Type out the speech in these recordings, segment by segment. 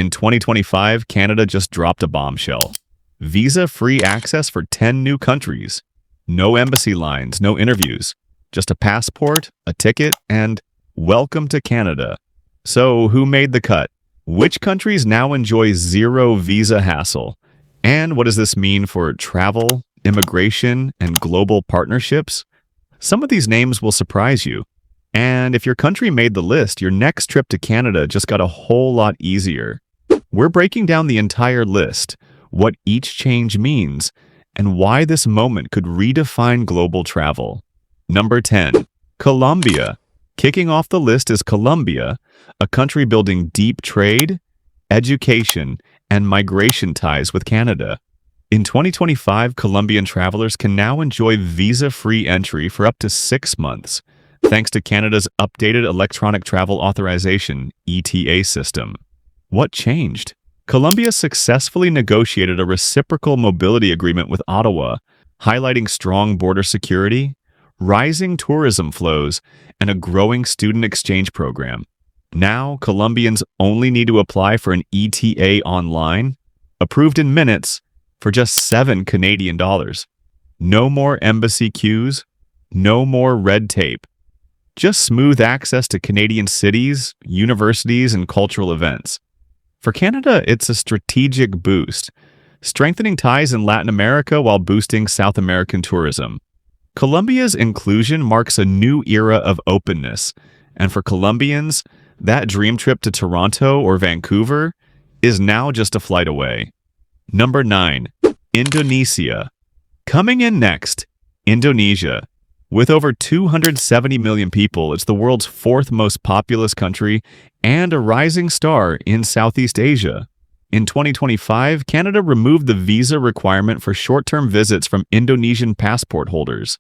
In 2025, Canada just dropped a bombshell. Visa-free access for 10 new countries. No embassy lines, no interviews. Just a passport, a ticket, and welcome to Canada. So, who made the cut? Which countries now enjoy zero visa hassle? And what does this mean for travel, immigration, and global partnerships? Some of these names will surprise you. And if your country made the list, your next trip to Canada just got a whole lot easier. We're breaking down the entire list, what each change means, and why this moment could redefine global travel. Number 10. Colombia. Kicking off the list is Colombia, a country building deep trade, education, and migration ties with Canada. In 2025, Colombian travelers can now enjoy visa-free entry for up to 6 months, thanks to Canada's updated Electronic Travel Authorization (ETA) system. What changed? Colombia successfully negotiated a reciprocal mobility agreement with Ottawa, highlighting strong border security, rising tourism flows, and a growing student exchange program. Now, Colombians only need to apply for an ETA online, approved in minutes, for just $7 Canadian. No more embassy queues, no more red tape. Just smooth access to Canadian cities, universities, and cultural events. For Canada, it's a strategic boost, strengthening ties in Latin America while boosting South American tourism. Colombia's inclusion marks a new era of openness, and for Colombians, that dream trip to Toronto or Vancouver is now just a flight away. Number 9. Indonesia. Coming in next, Indonesia. With over 270 million people, it's the world's 4th most populous country and a rising star in Southeast Asia. In 2025, Canada removed the visa requirement for short-term visits from Indonesian passport holders,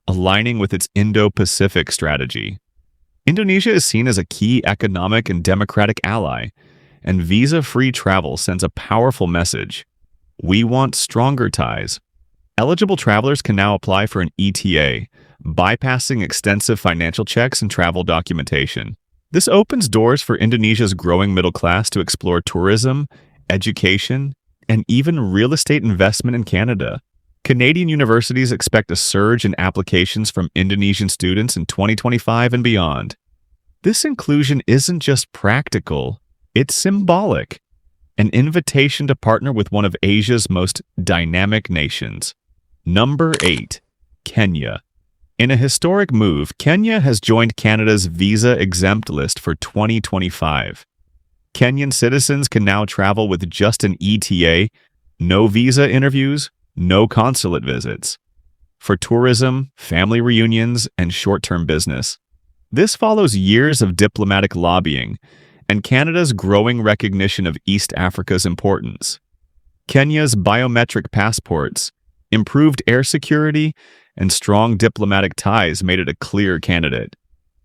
aligning with its Indo-Pacific strategy. Indonesia is seen as a key economic and democratic ally, and visa-free travel sends a powerful message. We want stronger ties. Eligible travelers can now apply for an ETA, bypassing extensive financial checks and travel documentation. This opens doors for Indonesia's growing middle class to explore tourism, education, and even real estate investment in Canada. Canadian universities expect a surge in applications from Indonesian students in 2025 and beyond. This inclusion isn't just practical, it's symbolic. An invitation to partner with one of Asia's most dynamic nations. Number 8. Kenya. In a historic move, Kenya has joined Canada's visa-exempt list for 2025. Kenyan citizens can now travel with just an ETA, no visa interviews, no consulate visits. For tourism, family reunions, and short-term business. This follows years of diplomatic lobbying and Canada's growing recognition of East Africa's importance. Kenya's biometric passports, improved air security, and strong diplomatic ties made it a clear candidate.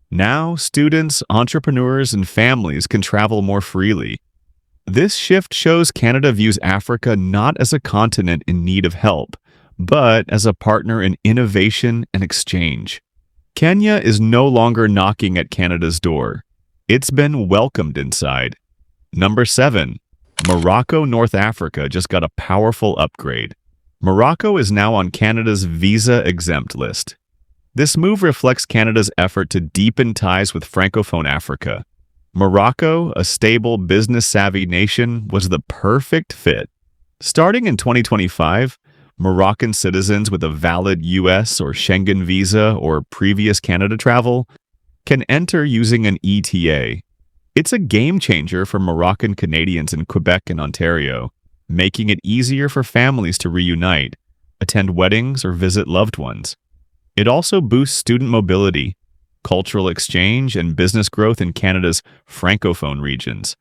Now, students, entrepreneurs, and families can travel more freely. This shift shows Canada views Africa not as a continent in need of help, but as a partner in innovation and exchange. Kenya is no longer knocking at Canada's door. It's been welcomed inside. Number 7. Morocco, North Africa just got a powerful upgrade. Morocco is now on Canada's visa-exempt list. This move reflects Canada's effort to deepen ties with Francophone Africa. Morocco, a stable, business-savvy nation, was the perfect fit. Starting in 2025, Moroccan citizens with a valid U.S. or Schengen visa or previous Canada travel can enter using an ETA. It's a game-changer for Moroccan Canadians in Quebec and Ontario, making it easier for families to reunite, attend weddings, or visit loved ones. It also boosts student mobility, cultural exchange, and business growth in Canada's Francophone regions,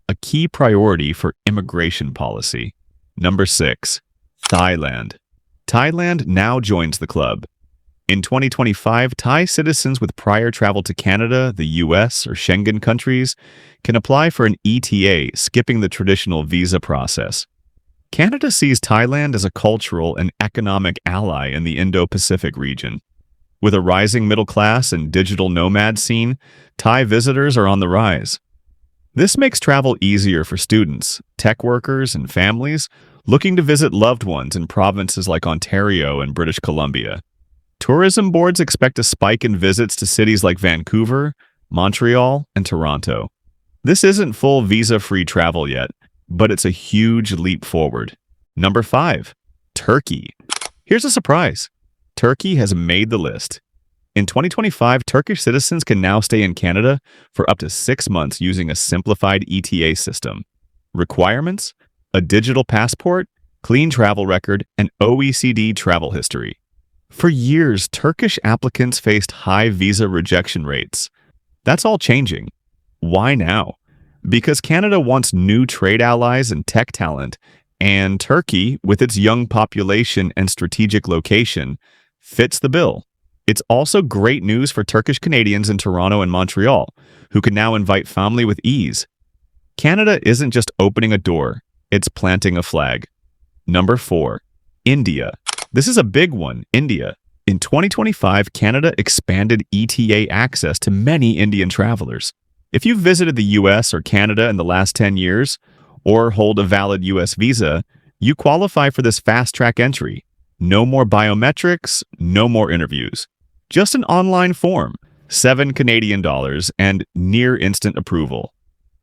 a key priority for immigration policy. Number 6. Thailand. Thailand now joins the club. In 2025, Thai citizens with prior travel to Canada, the US, or Schengen countries can apply for an ETA, skipping the traditional visa process. Canada sees Thailand as a cultural and economic ally in the Indo-Pacific region. With a rising middle class and digital nomad scene, Thai visitors are on the rise. This makes travel easier for students, tech workers, and families looking to visit loved ones in provinces like Ontario and British Columbia. Tourism boards expect a spike in visits to cities like Vancouver, Montreal, and Toronto. This isn't full visa-free travel yet, but it's a huge leap forward. Number 5. Turkey. Here's a surprise. Turkey has made the list. In 2025, Turkish citizens can now stay in Canada for up to 6 months using a simplified ETA system. Requirements: a digital passport, clean travel record, and OECD travel history. For years, Turkish applicants faced high visa rejection rates. That's all changing. Why now? Because Canada wants new trade allies and tech talent, and Turkey, with its young population and strategic location, fits the bill. It's also great news for Turkish Canadians in Toronto and Montreal, who can now invite family with ease. Canada isn't just opening a door, it's planting a flag. Number 4. India. This is a big one, India. In 2025, Canada expanded ETA access to many Indian travelers. If you've visited the US or Canada in the last 10 years, or hold a valid US visa, you qualify for this fast-track entry. No more biometrics, no more interviews. Just an online form, $7 Canadian, and near-instant approval.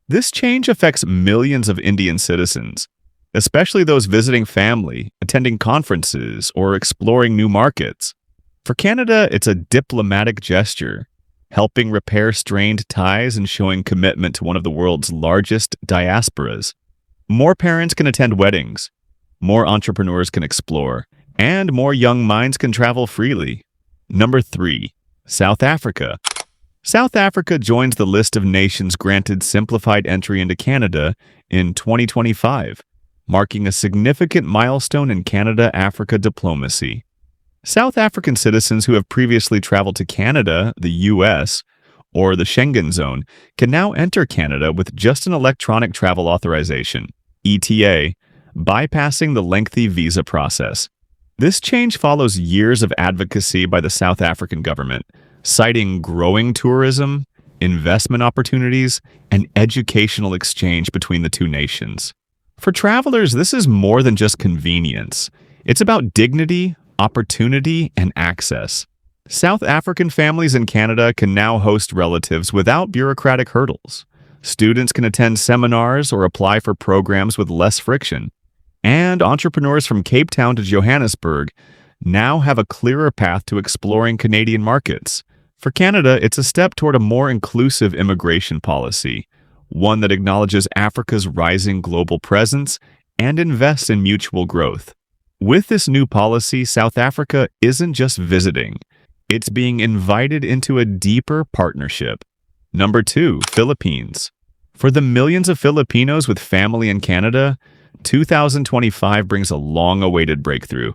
This change affects millions of Indian citizens, especially those visiting family, attending conferences, or exploring new markets. For Canada, it's a diplomatic gesture, helping repair strained ties and showing commitment to one of the world's largest diasporas. More parents can attend weddings, more entrepreneurs can explore, and more young minds can travel freely. Number 3. South Africa. South Africa joins the list of nations granted simplified entry into Canada in 2025, marking a significant milestone in Canada-Africa diplomacy. South African citizens who have previously traveled to Canada, the US, or the Schengen zone can now enter Canada with just an electronic travel authorization, ETA, bypassing the lengthy visa process. This change follows years of advocacy by the South African government, citing growing tourism, investment opportunities, and educational exchange between the two nations. For travelers, this is more than just convenience. It's about dignity, opportunity, and access. South African families in Canada can now host relatives without bureaucratic hurdles. Students can attend seminars or apply for programs with less friction. And entrepreneurs from Cape Town to Johannesburg now have a clearer path to exploring Canadian markets. For Canada, it's a step toward a more inclusive immigration policy, one that acknowledges Africa's rising global presence and invests in mutual growth. With this new policy, South Africa isn't just visiting, it's being invited into a deeper partnership. Number 2, Philippines. For the millions of Filipinos with family in Canada, 2025 brings a long-awaited breakthrough.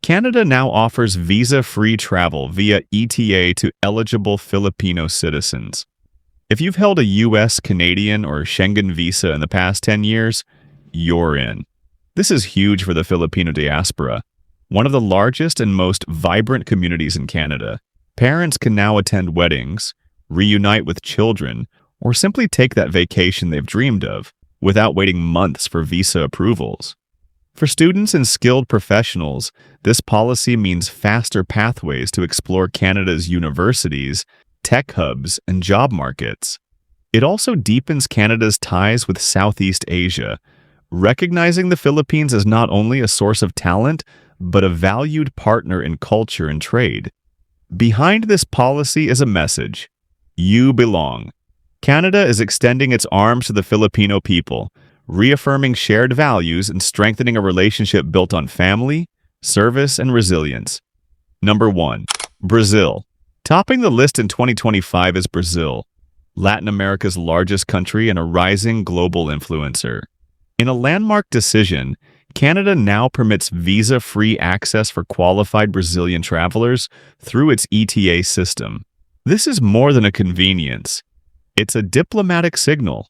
Canada now offers visa-free travel via ETA to eligible Filipino citizens. If you've held a US, Canadian, or Schengen visa in the past 10 years, you're in. This is huge for the Filipino diaspora, one of the largest and most vibrant communities in Canada. Parents can now attend weddings, reunite with children, or simply take that vacation they've dreamed of without waiting months for visa approvals. For students and skilled professionals, this policy means faster pathways to explore Canada's universities, tech hubs, and job markets. It also deepens Canada's ties with Southeast Asia, recognizing the Philippines as not only a source of talent, but a valued partner in culture and trade. Behind this policy is a message: you belong. Canada is extending its arms to the Filipino people, reaffirming shared values and strengthening a relationship built on family, service, and resilience. Number 1. Brazil. Topping the list in 2025 is Brazil, Latin America's largest country and a rising global influencer. In a landmark decision, Canada now permits visa-free access for qualified Brazilian travelers through its ETA system. This is more than a convenience. It's a diplomatic signal.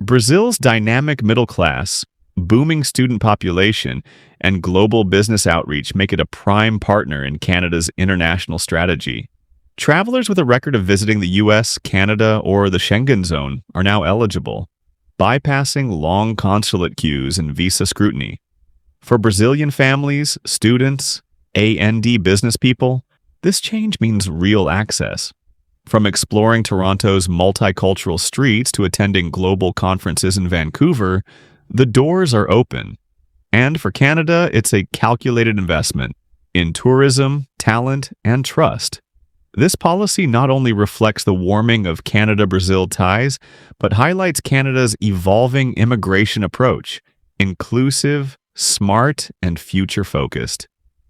Brazil's dynamic middle class, booming student population, and global business outreach make it a prime partner in Canada's international strategy. Travelers with a record of visiting the US, Canada, or the Schengen zone are now eligible. bypassing long consulate queues and visa scrutiny. For Brazilian families, students, A&D business people, this change means real access. From exploring Toronto's multicultural streets to attending global conferences in Vancouver, the doors are open. And for Canada, it's a calculated investment in tourism, talent, and trust. This policy not only reflects the warming of Canada-Brazil ties, but highlights Canada's evolving immigration approach, inclusive, smart, and future-focused.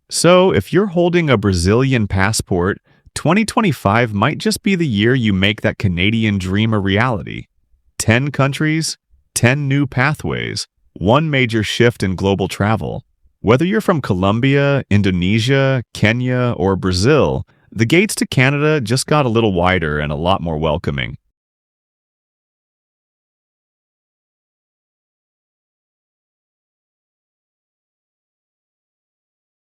So, if you're holding a Brazilian passport, 2025 might just be the year you make that Canadian dream a reality. 10 countries, 10 new pathways, one major shift in global travel. Whether you're from Colombia, Indonesia, Kenya, or Brazil, the gates to Canada just got a little wider and a lot more welcoming.